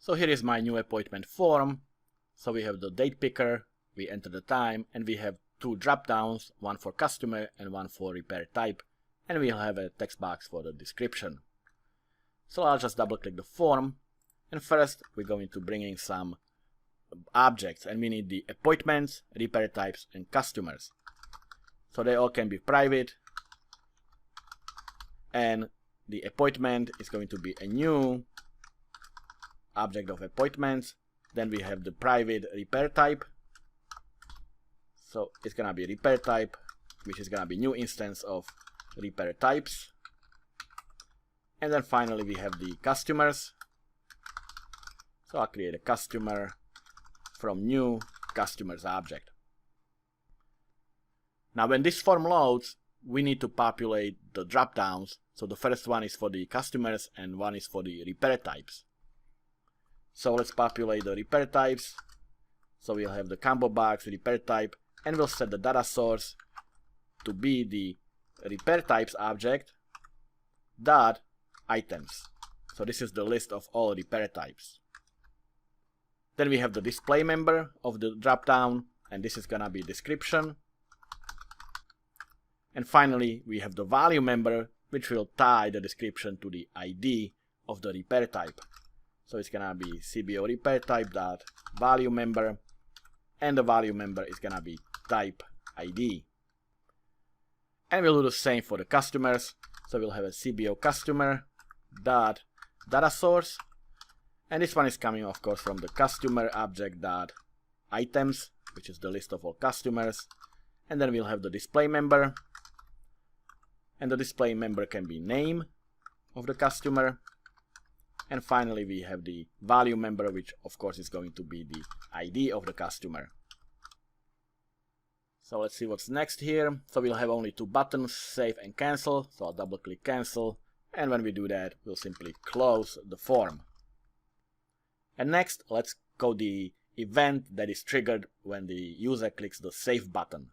So here is my new appointment form. So we have the date picker, we enter the time, and we have two drop downs, one for customer and one for repair type, and we'll have a text box for the description. So I'll just double click the form, and first we're going to bring in some objects, and we need the appointments, repair types, and customers. So they all can be private, and the appointment is going to be a new object of appointments. Then we have the private repair type. So it's gonna be repair type, which is gonna be new instance of repair types. And then finally we have the customers. So I'll create a customer from new customers object. Now when this form loads, we need to populate the drop downs. So the first one is for the customers and one is for the repair types. So let's populate the repair types. So we'll have the combo box repair type, and we'll set the data source to be the repair types object dot items. So this is the list of all repair types. Then we have the display member of the dropdown, and this is gonna be description. And finally we have the value member, which will tie the description to the ID of the repair type. So it's gonna be CBO repair type dot value member, and the value member is gonna be type ID. And we'll do the same for the customers. So we'll have a CBO customer dot data source, and this one is coming of course from the customer object dot items, which is the list of all customers. And then we'll have the display member, and the display member can be name of the customer. And finally we have the value member, which of course is going to be the ID of the customer. So let's see what's next here. So we'll have only two buttons, save and cancel. So I'll double click cancel, and when we do that we'll simply close the form. And next let's code the event that is triggered when the user clicks the save button.